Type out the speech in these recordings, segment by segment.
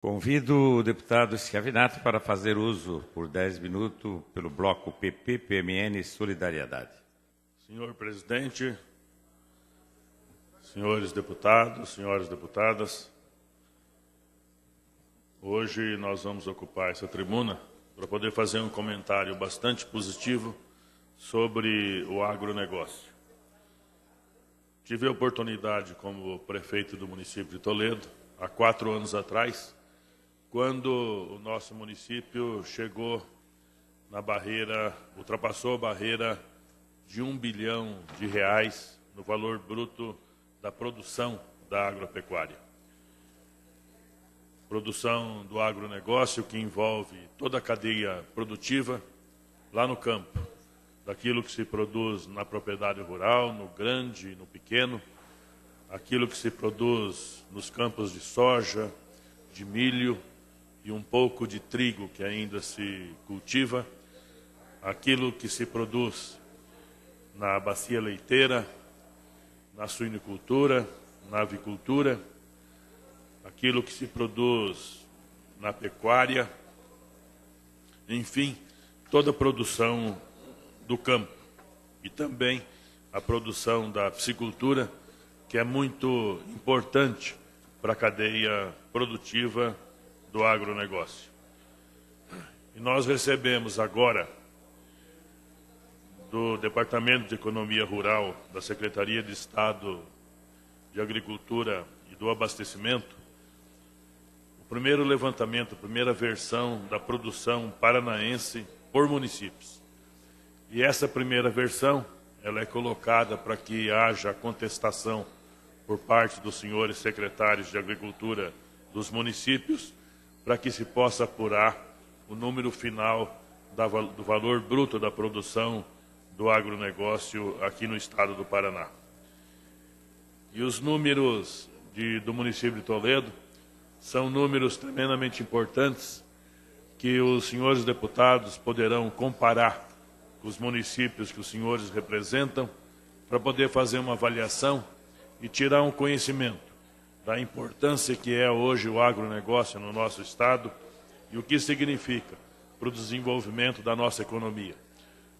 Convido o deputado Schiavinato para fazer uso, por 10 minutos, pelo bloco PP-PMN Solidariedade. Senhor presidente, senhores deputados, senhoras deputadas, hoje nós vamos ocupar essa tribuna para poder fazer um comentário bastante positivo sobre o agronegócio. Tive a oportunidade, como prefeito do município de Toledo, há 4 anos atrás, quando o nosso município chegou na barreira, ultrapassou a barreira de R$1 bilhão no valor bruto da produção da agropecuária. Produção do agronegócio que envolve toda a cadeia produtiva lá no campo, daquilo que se produz na propriedade rural, no grande, no pequeno, aquilo que se produz nos campos de soja, de milho e um pouco de trigo que ainda se cultiva, aquilo que se produz na bacia leiteira, na suinicultura, na avicultura, aquilo que se produz na pecuária, enfim, toda a produção do campo e também a produção da piscicultura, que é muito importante para a cadeia produtiva do agronegócio. E nós recebemos agora do Departamento de Economia Rural da Secretaria de Estado de Agricultura e do Abastecimento o primeiro levantamento, a primeira versão da produção paranaense por municípios. E essa primeira versão, ela é colocada para que haja contestação por parte dos senhores secretários de Agricultura dos municípios, para que se possa apurar o número final do valor bruto da produção do agronegócio aqui no estado do Paraná. E os números do município de Toledo são números tremendamente importantes que os senhores deputados poderão comparar com os municípios que os senhores representam para poder fazer uma avaliação e tirar um conhecimento da importância que é hoje o agronegócio no nosso estado e o que significa para o desenvolvimento da nossa economia.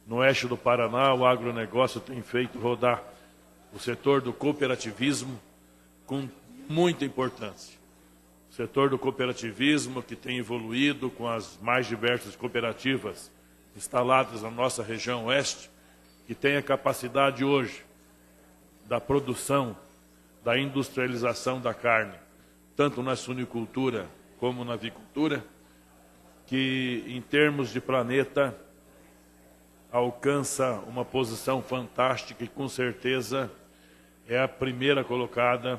No oeste do Paraná, o agronegócio tem feito rodar o setor do cooperativismo com muita importância. O setor do cooperativismo que tem evoluído com as mais diversas cooperativas instaladas na nossa região oeste, que tem a capacidade hoje da produção, da industrialização da carne, tanto na suinicultura como na avicultura, que em termos de planeta alcança uma posição fantástica e com certeza é a primeira colocada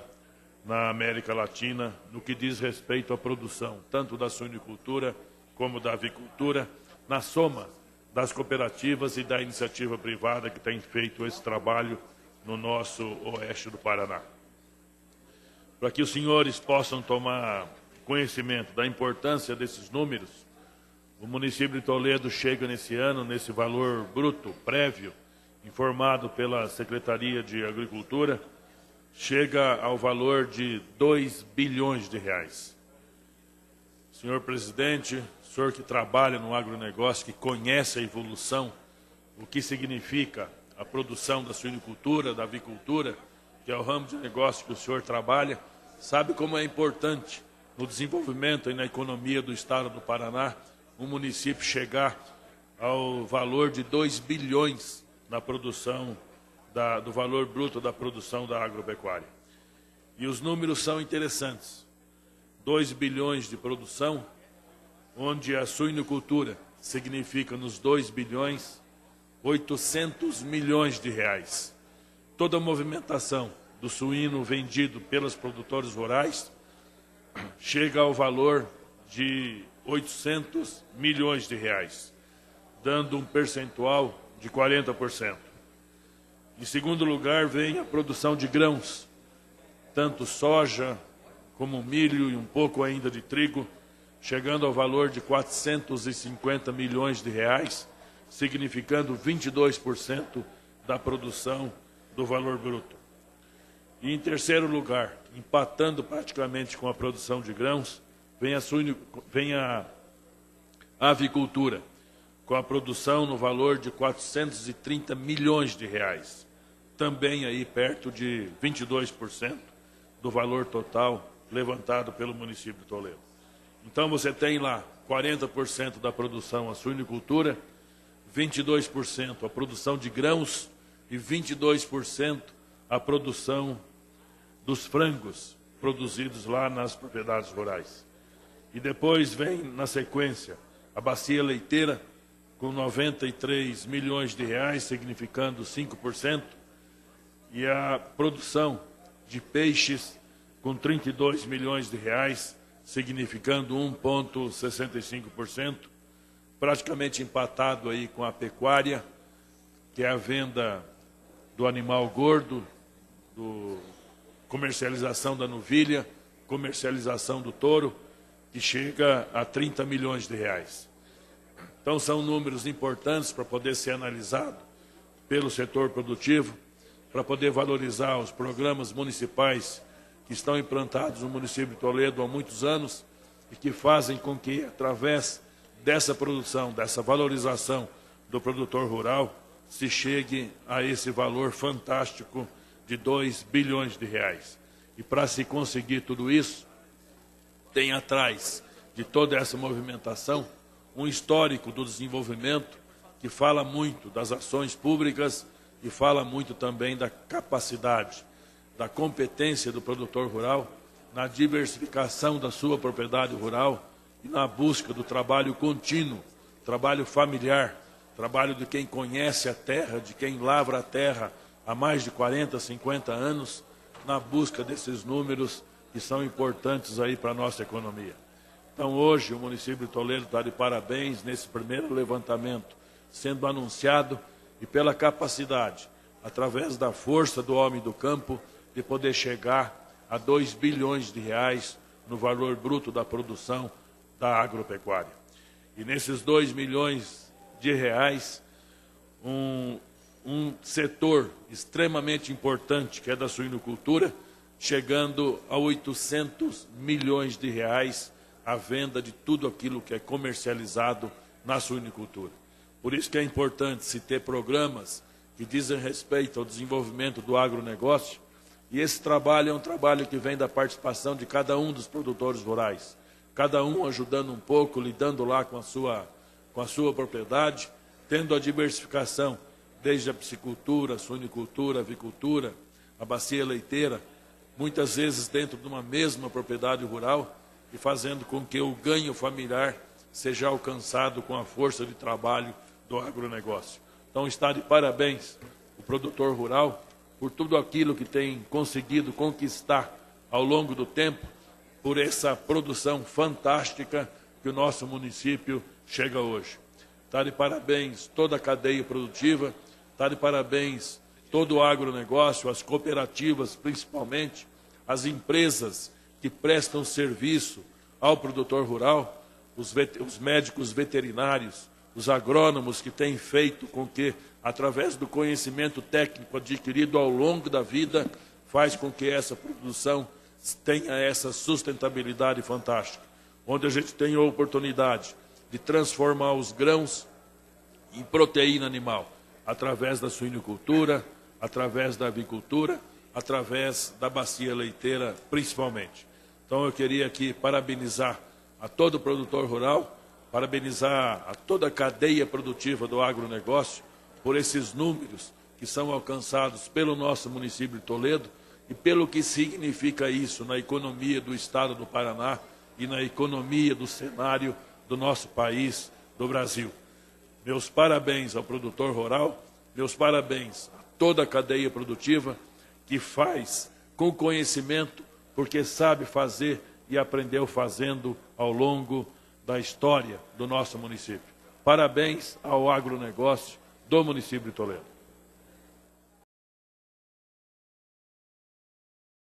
na América Latina no que diz respeito à produção, tanto da suinicultura como da avicultura, na soma das cooperativas e da iniciativa privada que tem feito esse trabalho no nosso oeste do Paraná. Para que os senhores possam tomar conhecimento da importância desses números, o município de Toledo chega nesse ano, nesse valor bruto prévio, informado pela Secretaria de Agricultura, chega ao valor de R$2 bilhões. Senhor presidente, senhor que trabalha no agronegócio, que conhece a evolução, o que significa a produção da suinicultura, da avicultura, que é o ramo de negócio que o senhor trabalha, sabe como é importante no desenvolvimento e na economia do estado do Paraná um município chegar ao valor de R$2 bilhões na produção, do valor bruto da produção da agropecuária. E os números são interessantes. 2 bilhões de produção, onde a suinicultura significa nos 2 bilhões 800 milhões de reais. Toda a movimentação do suíno vendido pelos produtores rurais chega ao valor de 800 milhões de reais, dando um percentual de 40%. Em segundo lugar, vem a produção de grãos, tanto soja como milho e um pouco ainda de trigo, chegando ao valor de 450 milhões de reais, significando 22% da produção do valor bruto. E em terceiro lugar, empatando praticamente com a produção de grãos, vem a avicultura, com a produção no valor de 430 milhões de reais, também aí perto de 22% do valor total levantado pelo município de Toledo. Então você tem lá 40% da produção a suinicultura, 22% a produção de grãos e 22% a produção dos frangos produzidos lá nas propriedades rurais. E depois vem, na sequência, a bacia leiteira, com 93 milhões de reais, significando 5%, e a produção de peixes, com 32 milhões de reais, significando 1,65%, praticamente empatado aí com a pecuária, que é a venda do animal gordo, comercialização da novilha, comercialização do touro, que chega a 30 milhões de reais. Então são números importantes para poder ser analisado pelo setor produtivo, para poder valorizar os programas municipais que estão implantados no município de Toledo há muitos anos e que fazem com que, através dessa produção, dessa valorização do produtor rural, se chegue a esse valor fantástico de 2 bilhões de reais. E para se conseguir tudo isso, tem atrás de toda essa movimentação um histórico do desenvolvimento que fala muito das ações públicas e fala muito também da capacidade, da competência do produtor rural na diversificação da sua propriedade rural e na busca do trabalho contínuo, trabalho familiar, trabalho de quem conhece a terra, de quem lavra a terra há mais de 40, 50 anos, na busca desses números que são importantes aí para a nossa economia. Então, hoje, o município de Toledo está de parabéns nesse primeiro levantamento sendo anunciado e pela capacidade, através da força do homem do campo, de poder chegar a 2 bilhões de reais no valor bruto da produção da agropecuária. E nesses 2 milhões de reais, um setor extremamente importante, que é da suinocultura, chegando a 800 milhões de reais a venda de tudo aquilo que é comercializado na suinicultura. Por isso que é importante se ter programas que dizem respeito ao desenvolvimento do agronegócio, e esse trabalho é um trabalho que vem da participação de cada um dos produtores rurais, cada um ajudando um pouco, lidando lá com a sua propriedade, tendo a diversificação, desde a piscicultura, a suinicultura, a avicultura, a bacia leiteira, muitas vezes dentro de uma mesma propriedade rural, e fazendo com que o ganho familiar seja alcançado com a força de trabalho do agronegócio. Então está de parabéns o produtor rural por tudo aquilo que tem conseguido conquistar ao longo do tempo, por essa produção fantástica que o nosso município chega hoje. Está de parabéns toda a cadeia produtiva, está de parabéns todo o agronegócio, as cooperativas principalmente, as empresas que prestam serviço ao produtor rural, os médicos veterinários, os agrônomos que têm feito com que, através do conhecimento técnico adquirido ao longo da vida, faz com que essa produção tenha essa sustentabilidade fantástica, onde a gente tem a oportunidade de transformar os grãos em proteína animal, através da suinicultura, através da avicultura, através da bacia leiteira, principalmente. Então, eu queria aqui parabenizar a todo produtor rural, parabenizar a toda a cadeia produtiva do agronegócio por esses números que são alcançados pelo nosso município de Toledo e pelo que significa isso na economia do estado do Paraná e na economia do cenário do nosso país, do Brasil. Meus parabéns ao produtor rural, meus parabéns a toda a cadeia produtiva que faz com conhecimento, porque sabe fazer e aprendeu fazendo ao longo da história do nosso município. Parabéns ao agronegócio do município de Toledo.